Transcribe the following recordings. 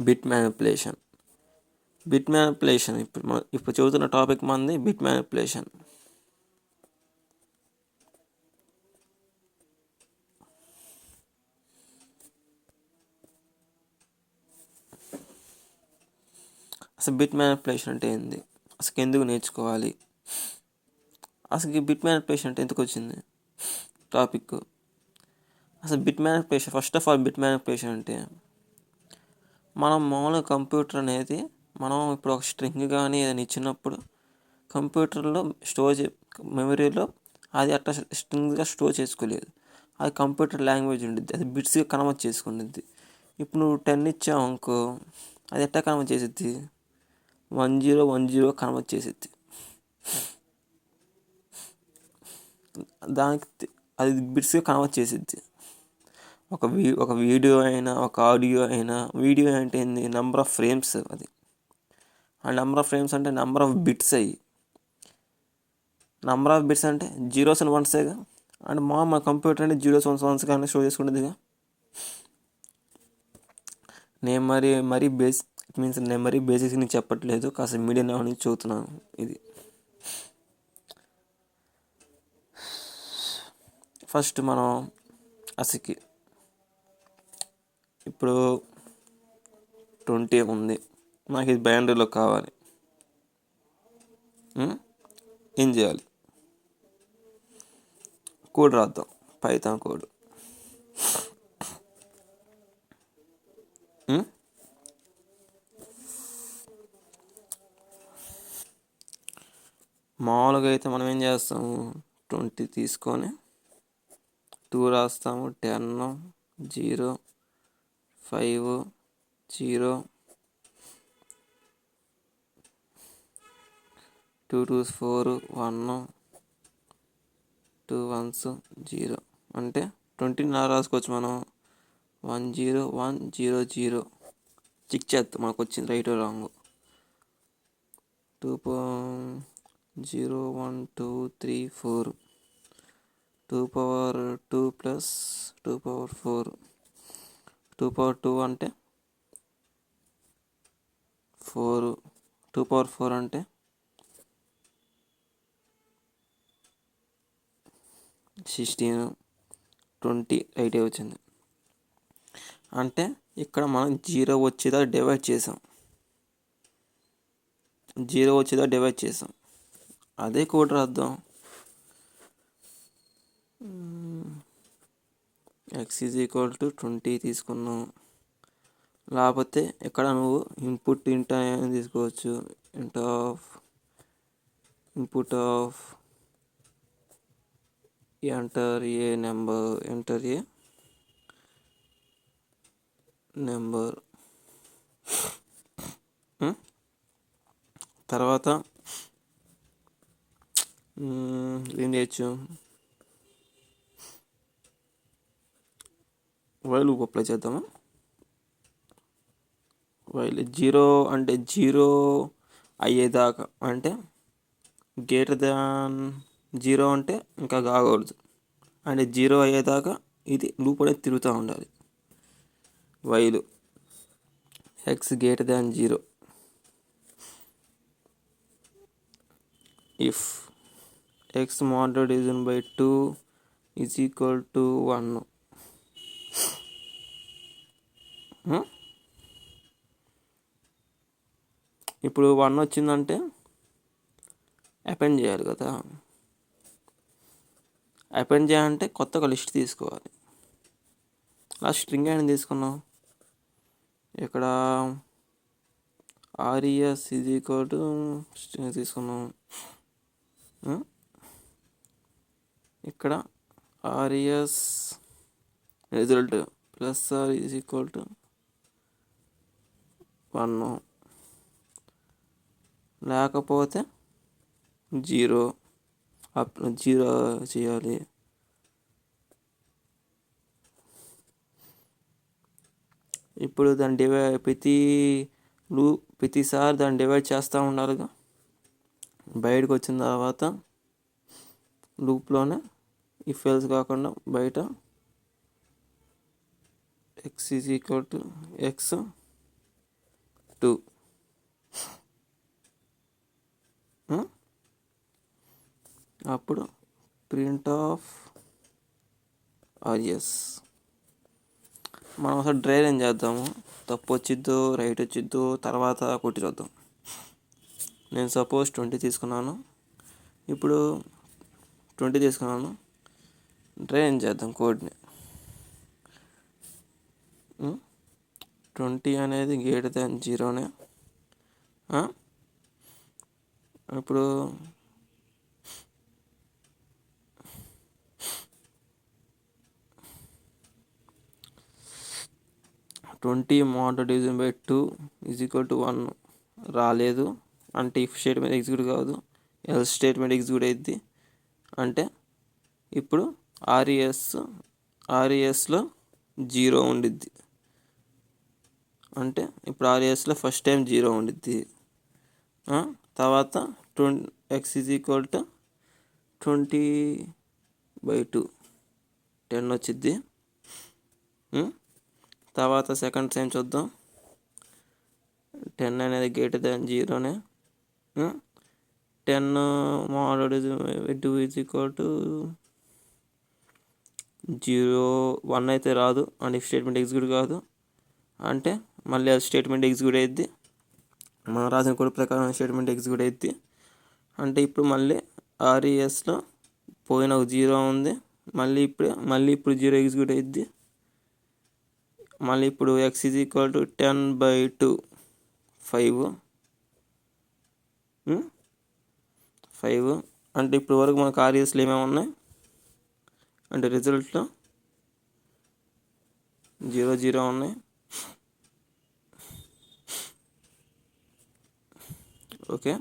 Bit manipulation. ఇప్పుడు చదువుతున్న topic మంది బిట్ మ్యానిపులేషన్. అసలు బిట్ మ్యానిపులేషన్ అంటే ఏంది, అసలు ఎందుకు నేర్చుకోవాలి, అసలు ఈ బిట్ మ్యానిపులేషన్ అంటే ఎందుకు వచ్చింది టాపిక్. అసలు bit manipulation, first of all bit manipulation అంటే మనం మామూలుగా కంప్యూటర్ అనేది మనం ఇప్పుడు ఒక స్ట్రింగ్ కానీ ఏదైనా ఇచ్చినప్పుడు కంప్యూటర్లో మెమరీలో అది అట్లా స్ట్రింగ్గా స్టోర్ చేసుకోలేదు. అది కంప్యూటర్ లాంగ్వేజ్ ఉండిద్ది, అది బిట్స్గా కన్వర్ట్ చేసుకుంటుంది. ఇప్పుడు నువ్వు 10 ఇచ్చావు అనుకో, అది ఎట్లా కన్వర్ట్ చేసిద్ది, 1010 కన్వర్ట్ చేసిద్ది. దానికి అది బిట్స్గా కన్వర్ట్ చేసిద్ది. ఒక వీడియో అయినా ఒక ఆడియో అయినా, వీడియో అంటే ఏంది, నెంబర్ ఆఫ్ ఫ్రేమ్స్. అది ఆ నెంబర్ ఆఫ్ ఫ్రేమ్స్ అంటే నెంబర్ ఆఫ్ బిట్స్ అయ్యి, నెంబర్ ఆఫ్ బిట్స్ అంటే 0s and 1sగా. అండ్ మా కంప్యూటర్ అంటే 0s and 1s కానీ షో చేసుకుంటుందిగా. నేను మరీ బేసిక్స్ నీకు చెప్పట్లేదు, కాస్త మీడియం లెవెల్ నుంచి చదువుతున్నాను. ఇది ఫస్ట్ మనం అసలుకి ఇప్పుడు 20 ఉంది, నాకు ఇది బైనరీలో కావాలి. ఏం చేయాలి, కోడ్ రాద్దాం, పైథాన్ కోడ్. మామూలుగా అయితే మనం ఏం చేస్తాము, 20 తీసుకొని 2 రాస్తాము, 10 0 5 0 2 2s 4 1 2 1s 0 అంటే 20 రాసుకోవచ్చు మనం. 1 0 1 0 0 చెక్ చేస్తాం మనకు వచ్చింది right wrong. 2 0 1 2 3 4 2 power 2 plus 2 power 4 2 power 2 అంటే 4 2 power 4 అంటే 16 20 రైటే వచ్చింది. అంటే ఇక్కడ మనం 0 వచ్చేదా డివైడ్ చేసాం. అదే కోడ్ రాద్దాం. x = 20 తీసుకున్నాం. లేకపోతే ఇక్కడ నువ్వు ఇన్పుట్ ఇంట్ అని తీసుకోవచ్చు. Input of enter a number తర్వాత ఏం చేయొచ్చు, వైల్ లూప్ అప్లై చేద్దామా. వైల్ 0 అంటే 0 అయ్యేదాకా, అంటే (0) అంటే ఇంకా కాకూడదు, అంటే 0 అయ్యేదాకా ఇది లూప్ అనేది తిరుగుతూ ఉండాలి. While x > 0 if x mod division by 2 is equal to 1. ఇప్పుడు 1 వచ్చిందంటే అపెండ్ చేయాలి కదా. అపెండ్ చేయాలంటే కొత్తగా లిస్ట్ తీసుకోవాలి. లాస్ట్ స్ట్రింగ్ అని తీసుకున్నాం. ఇక్కడ res స్ట్రింగ్ తీసుకున్నాం. ఇక్కడ res రిజల్ట్ +r = 1, లేకపోతే 0 చేయాలి. ఇప్పుడు దాన్ని ప్రతిసారి దాన్ని డివైడ్ చేస్తూ ఉండాలిగా. బయటకు వచ్చిన తర్వాత లూప్లోనే ఇఫ్ ఎల్స్ కాకుండా బయట x = x 2. అప్పుడు ప్రింట్ ఆఫ్ ఆర్ఎస్. మనం అసలు డ్రైవ్ ఏం చేద్దాము, తప్పు వచ్చిద్దో రైట్ వచ్చిద్దో తర్వాత కొట్టి చూద్దాం. నేను సపోజ్ 20 తీసుకున్నాను, ఇప్పుడు 20 తీసుకున్నాను. డ్రైవ్ ఏం చేద్దాం కోడ్ని. 20 అనేది >0నే. ఇప్పుడు (20)mod(2) = 1 రాలేదు అంటే ఇఫ్ స్టేట్మెంట్ ఎగ్జిక్యూట్ కాదు, ఎల్స్ స్టేట్మెంట్ ఎగ్జిక్యూట్ అయ్యిద్ది. అంటే ఇప్పుడు ఆర్ఈఎస్లో 0 ఉండిద్ది. అంటే ఇప్పుడు ఆర్ఈఎస్లో ఫస్ట్ టైం 0 ఉండిద్ది. తర్వాత x = 20/2 10 వచ్చిద్ది. తర్వాత సెకండ్ టైం చూద్దాం. 10 అనేది >0నే. 10 mod(2) = 0 1 అయితే రాదు అండ్ ఇఫ్ స్టేట్మెంట్ ఎగ్జిక్యూట్ కాదు. అంటే మళ్ళీ అది స్టేట్మెంట్ ఎగ్జిక్యూట్ అయ్యిద్ది. మనం రాసిన కోడ్ ప్రకారం స్టేట్మెంట్ ఎగ్జిక్యూట్ అయ్యిద్ది. అంటే ఇప్పుడు మళ్ళీ ఆర్ఈఎస్లో పోయిన ఒక 0 ఉంది, మళ్ళీ ఇప్పుడు 0 ఎగ్జిక్యూట్ అయ్యిద్ది. మళ్ళీ ఇప్పుడు x = 10/2 5. అంటే ఇప్పుడు వరకు మనకు ఆర్ఈఎస్లో ఏమేమి ఉన్నాయి అంటే రిజల్ట్లో 0 0 ఉన్నాయి. ఓకే,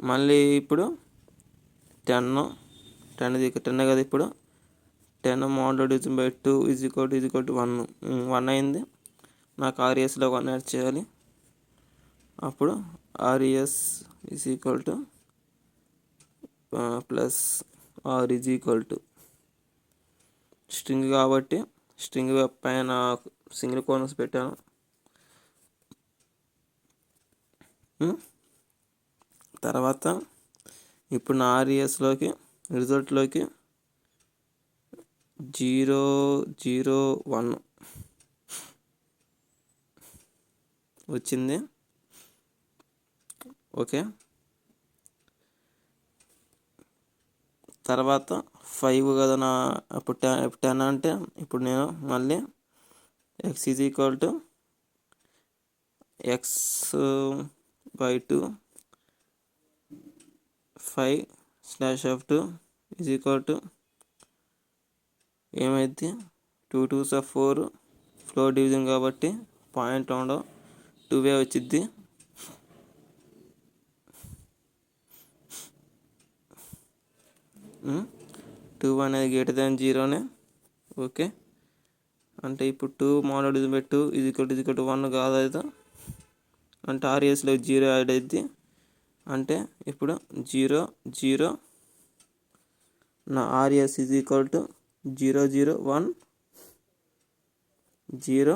మళ్ళీ ఇప్పుడు 10 కదా. ఇప్పుడు 10 mod(2) = 1 అయింది. నాకు ఆర్ఈఎస్లో 1 యాడ్ చేయాలి. అప్పుడు ఆర్ఈఎస్ = ప్లస్ ఆర్ స్ట్రింగ్ కాబట్టి స్ట్రింగ్ పైన సింగిల్ కోనస్ పెట్టాను. తర్వాత ఇప్పుడు నా ఆర్ఈఎస్లోకి రిజల్ట్లోకి 0 0 1 వచ్చింది. ఓకే, తర్వాత 5 కదా నా. అప్పుడు 10 అంటే ఇప్పుడు నేను మళ్ళీ x = x/2 5/2 = ఏమైంది 2 2s 4 ఫ్లోర్ డివిజన్ కాబట్టి పాయింట్ ఉండవు 2 వచ్చిద్ది. టూ అనేది >0నే. ఓకే, అంటే ఇప్పుడు 2 mod(2) = 1 కాదు. అంటే ఆర్ఈఎస్లో 0 యాడ్ అయ్యిద్ది. అంటే ఇప్పుడు 0 0 నా ఆర్ఈఎస్ = 0 0 1 0